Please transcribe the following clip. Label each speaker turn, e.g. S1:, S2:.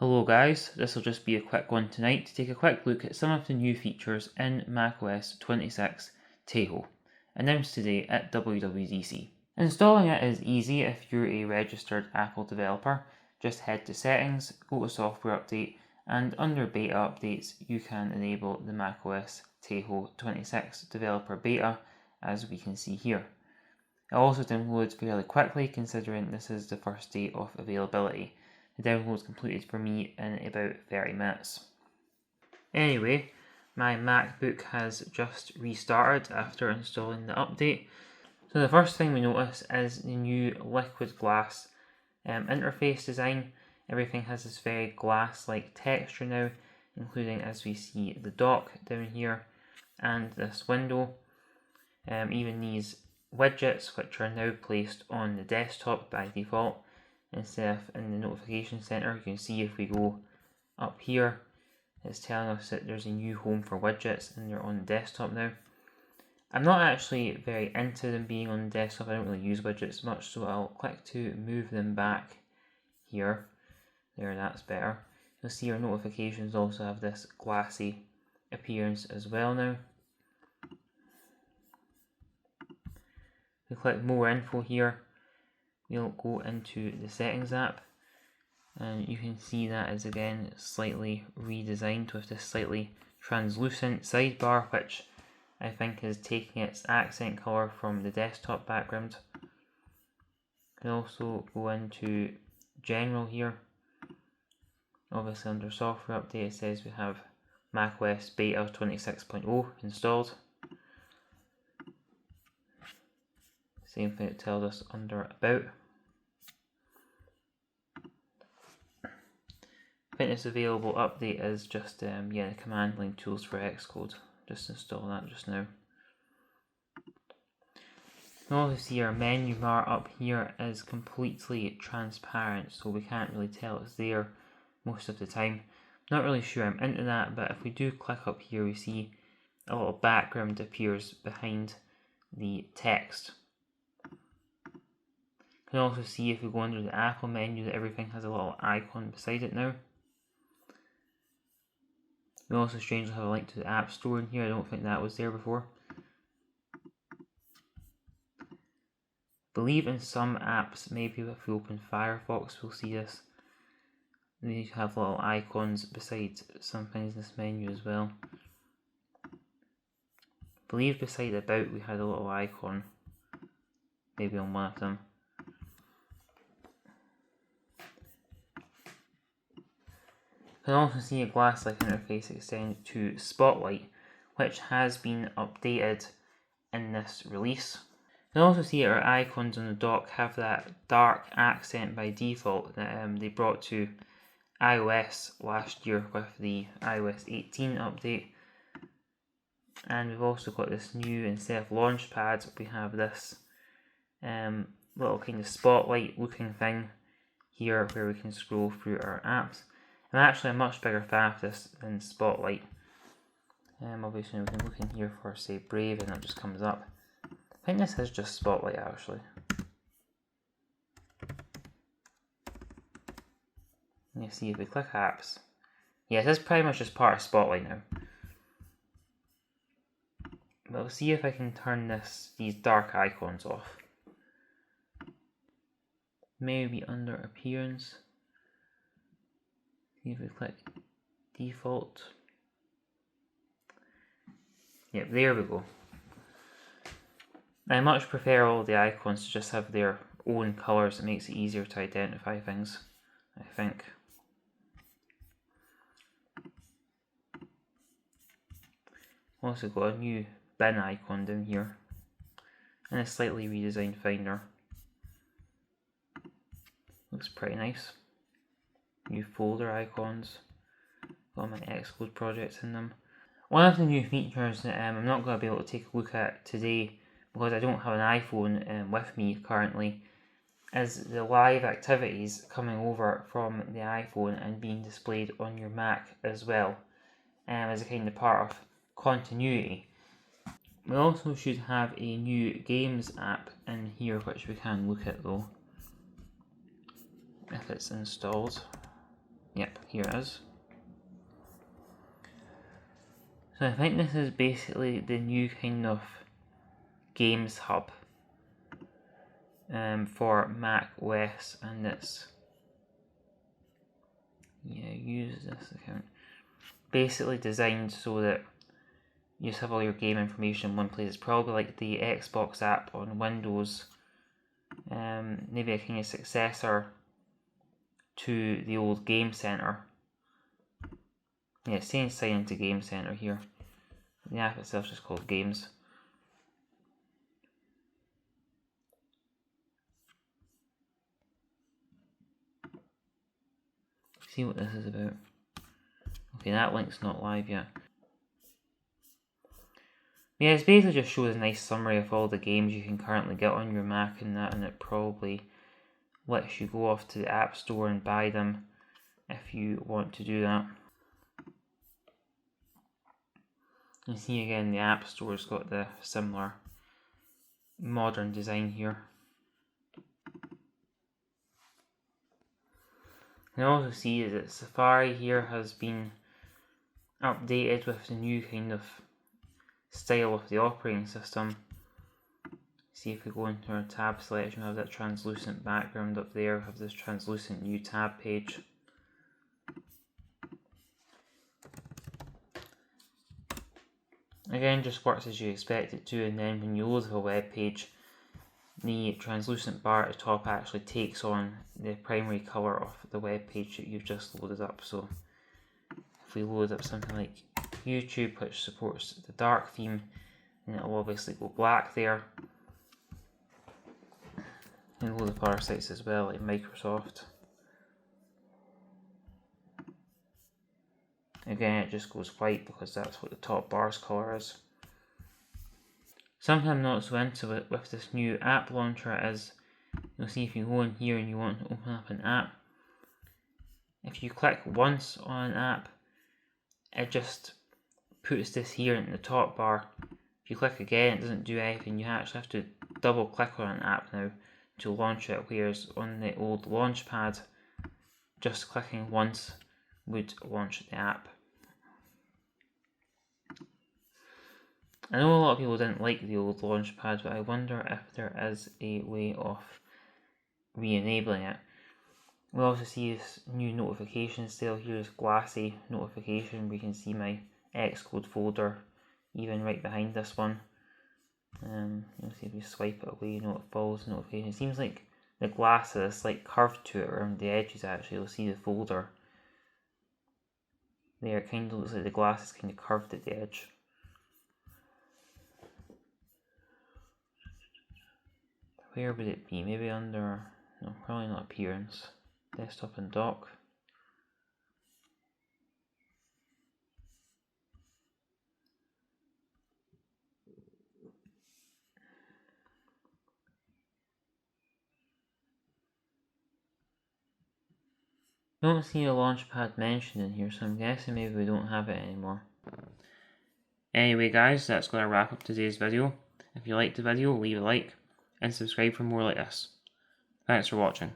S1: Hello guys, this will just be a quick one tonight to take a quick look at some of the new features in macOS 26 Tahoe, announced today at WWDC. Installing it is easy if you're a registered Apple developer. Just head to Settings, go to Software Update, and under Beta Updates you can enable the macOS Tahoe 26 Developer Beta, as we can see here. It also downloads fairly quickly considering this is the first day of availability. The download's completed for me in about 30 minutes. Anyway, my MacBook has just restarted after installing the update. So the first thing we notice is the new liquid glass interface design. Everything has this very glass-like texture now, including, as we see, the dock down here and this window. Even these widgets, which are now placed on the desktop by default instead of in the notification center. You can see if we go up here, it's telling us that there's a new home for widgets and they're on the desktop now. I'm not actually very into them being on the desktop. I don't really use widgets much, so I'll click to move them back here. There, that's better. You'll see our notifications also have this glassy appearance as well now. We click more info here. We'll go into the settings app and you can see that is again slightly redesigned with this slightly translucent sidebar, which I think is taking its accent color from the desktop background. You can also go into general here. Obviously under software update it says we have macOS beta 26.0 installed. Same thing it tells us under about. I think this available update is just the command line tools for Xcode. Just install that just now. You can also see our menu bar up here is completely transparent, so we can't really tell it's there most of the time. Not really sure I'm into that, but if we do click up here we see a little background appears behind the text. You can also see if we go under the Apple menu that everything has a little icon beside it now. We also strangely have a link to the App Store in here. I don't think that was there before. I believe in some apps, maybe if we open Firefox we'll see this. We have little icons beside some things in this menu as well. I believe beside About we had a little icon, maybe on one of them. You can also see a glass-like interface extended to Spotlight, which has been updated in this release. You can also see our icons on the dock have that dark accent by default that they brought to iOS last year with the iOS 18 update. And we've also got this new, instead of Launchpad, we have this little kind of spotlight looking thing here where we can scroll through our apps. I'm actually a much bigger fan of this than Spotlight. Obviously we can look in here for, say, Brave, and it just comes up. I think this is just Spotlight actually. And you see if we click apps. Yeah, this is pretty much just part of Spotlight now. But we'll see if I can turn these dark icons off. Maybe under Appearance. See if we click Default. Yep, there we go. I much prefer all the icons to just have their own colours. It makes it easier to identify things, I think. Also got a new bin icon down here and a slightly redesigned Finder. Looks pretty nice. New folder icons. Got my Xcode projects in them. One of the new features that I'm not going to be able to take a look at today because I don't have an iPhone with me currently is the live activities coming over from the iPhone and being displayed on your Mac as well, as a kind of part of continuity. We also should have a new Games app in here which we can look at though, if it's installed. Yep, here it is. So I think this is basically the new kind of games hub for macOS, and it's use this account. Basically designed so that you just have all your game information in one place. It's probably like the Xbox app on Windows, maybe a kind of successor to the old Game Center. Yeah, it's saying sign into Game Center here. The app itself is just called Games. See what this is about. Okay, that link's not live yet. Yeah, it's basically just shows a nice summary of all the games you can currently get on your Mac and that, and it probably lets you go off to the App Store and buy them if you want to do that. You see again, the App Store's got the similar modern design here. You also see that Safari here has been updated with the new kind of style of the operating system. See, if we go into our tab selection, we have that translucent background up there, we have this translucent new tab page. Again, just works as you expect it to, and then when you load a web page, the translucent bar at the top actually takes on the primary colour of the web page that you've just loaded up. So if we load up something like YouTube, which supports the dark theme, then it'll obviously go black there. And load of other sites as well, like Microsoft. Again, it just goes white because that's what the top bar's colour is. Something I'm not so into it with this new app launcher is, you'll see if you go in here and you want to open up an app, if you click once on an app, it just puts this here in the top bar. If you click again, it doesn't do anything. You actually have to double click on an app now to launch it, whereas on the old launchpad, just clicking once would launch the app. I know a lot of people didn't like the old launchpad, but I wonder if there is a way of re-enabling it. We also see this new notification style here, this glassy notification. We can see my Xcode folder even right behind this one. You'll see if we swipe it away, it follows the notification. It seems like the glass has a slight curve to it around the edges actually. You'll see the folder there, it kind of looks like the glass is kind of curved at the edge. Where would it be? Maybe under, no, probably not appearance. Desktop and dock. Don't see a launchpad mentioned in here, so I'm guessing maybe we don't have it anymore. Anyway guys, that's going to wrap up today's video. If you liked the video, leave a like and subscribe for more like this. Thanks for watching.